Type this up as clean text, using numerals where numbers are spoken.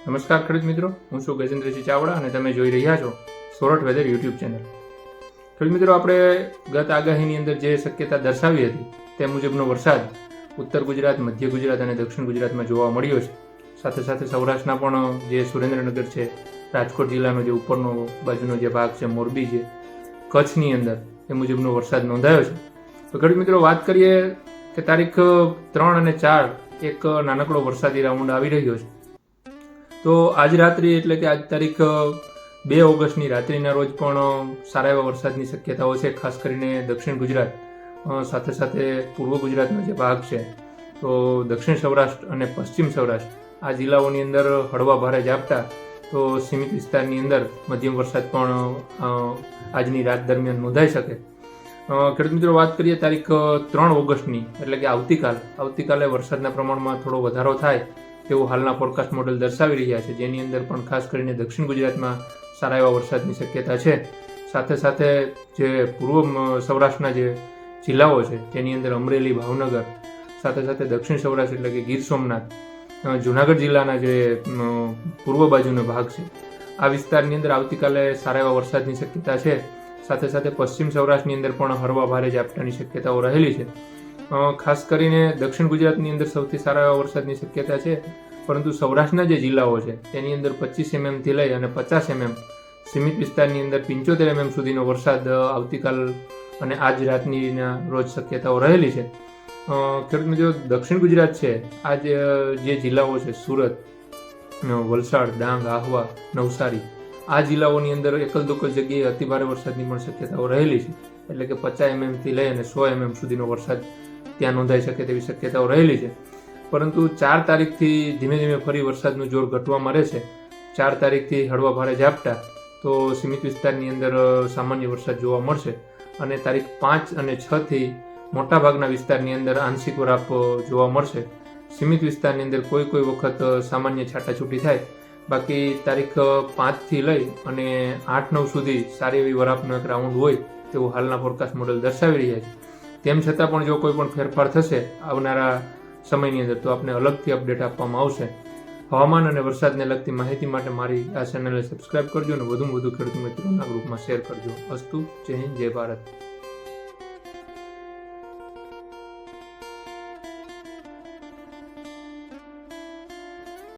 નમસ્કાર ખેડૂત મિત્રો, હું છું ગજેન્દ્રસિંહ ચાવડા અને તમે જોઈ રહ્યા છો સોરઠ વેધર યુટ્યુબ ચેનલ. ખેડૂત મિત્રો, આપણે ગત આગાહીની અંદર જે શક્યતા દર્શાવી હતી તે મુજબનો વરસાદ ઉત્તર ગુજરાત, મધ્ય ગુજરાત અને દક્ષિણ ગુજરાતમાં જોવા મળ્યો છે. સાથે સાથે સૌરાષ્ટ્રના પણ જે સુરેન્દ્રનગર છે, રાજકોટ જિલ્લાનો જે ઉપરનો બાજુનો જે ભાગ છે, મોરબી છે, કચ્છની અંદર એ મુજબનો વરસાદ નોંધાયો છે. તો ખેડૂત મિત્રો, વાત કરીએ કે તારીખ 3 અને 4 એક નાનકડો વરસાદી રાઉન્ડ આવી રહ્યો છે. તો આજ રાત્રિ એટલે કે આજ તારીખ 2 ઓગસ્ટની રાત્રિના રોજ પણ સારા એવા વરસાદની શક્યતાઓ છે, ખાસ કરીને દક્ષિણ ગુજરાત સાથે સાથે પૂર્વ ગુજરાતનો જે ભાગ છે, તો દક્ષિણ સૌરાષ્ટ્ર અને પશ્ચિમ સૌરાષ્ટ્ર આ જિલ્લાઓની અંદર હળવા ભારે ઝાપટા, તો સીમિત વિસ્તારની અંદર મધ્યમ વરસાદ પણ આજની રાત દરમિયાન નોંધાઈ શકે. ખેડૂત મિત્રો, વાત કરીએ તારીખ 3 ઓગસ્ટની એટલે કે આવતીકાલે વરસાદના પ્રમાણમાં થોડો વધારો થાય તેવું હાલના ફોરકાસ્ટ મોડેલ દર્શાવી રહ્યા છે, જેની અંદર પણ ખાસ કરીને દક્ષિણ ગુજરાતમાં સારા એવા વરસાદની શક્યતા છે. સાથે સાથે જે પૂર્વ સૌરાષ્ટ્રના જે જિલ્લાઓ છે તેની અંદર અમરેલી, ભાવનગર, સાથે સાથે દક્ષિણ સૌરાષ્ટ્ર એટલે કે ગીર સોમનાથ, જુનાગઢ જિલ્લાના જે પૂર્વ બાજુનો ભાગ છે, આ વિસ્તારની અંદર આવતીકાલે સારા એવા વરસાદની શક્યતા છે. સાથે સાથે પશ્ચિમ સૌરાષ્ટ્રની અંદર પણ હળવા ભારે ઝાપટાની શક્યતાઓ રહેલી છે. ખાસ કરીને દક્ષિણ ગુજરાતની અંદર સૌથી સારા એવા વરસાદની શક્યતા છે, પરંતુ સૌરાષ્ટ્રના જે જિલ્લાઓ છે તેની અંદર 25 mm થી લઈ અને 50 mm, સીમિત વિસ્તારની અંદર 75 mm સુધીનો વરસાદ આવતીકાલ અને આજ રાતની રોજ શક્યતાઓ રહેલી છે. ખેડૂત મિત્રો, દક્ષિણ ગુજરાત છે, આ જે જિલ્લાઓ છે, સુરત, વલસાડ, ડાંગ, આહવા, નવસારી, આ જિલ્લાઓની અંદર એકલ દુકલ જગ્યાએ અતિભારે વરસાદની પણ શક્યતાઓ રહેલી છે. એટલે કે 50 mm થી લઈ અને 100 mm સુધીનો વરસાદ ત્યાં નોંધાઈ શકે તેવી શક્યતાઓ રહેલી છે. પરંતુ 4 તારીખથી ધીમે ધીમે ફરી વરસાદનું જોર ઘટવામાં રહેશે. 4 તારીખથી હળવા ભારે ઝાપટા, તો સીમિત વિસ્તારની અંદર સામાન્ય વરસાદ જોવા મળશે. અને તારીખ 5 અને 6 થી મોટાભાગના વિસ્તારની અંદર આંશિક વરાપ જોવા મળશે. સીમિત વિસ્તારની અંદર કોઈ વખત સામાન્ય છાટાછૂટી થાય. બાકી તારીખ 5 થી લઈ અને 8-9 સુધી સારી એવી વરાપનો એક રાઉન્ડ હોય તેવું હાલના ફોરકાસ્ટ મોડેલ દર્શાવી રહ્યા છે. તેમ છતાં પણ જો કોઈ પણ ફેરફાર થશે આવનારા સમયની અંદર તો આપને અલગથી અપડેટ આપવામાં આવશે. હવામાન અને વરસાદને લગતી માહિતી માટે મારી આ ચેનલને સબસ્ક્રાઇબ કરજો અને વધુમાં વધુ ખેડૂત મિત્રોના ગ્રુપમાં શેર કરજો. અસ્તુ. જય હિન્દ, જય ભારત.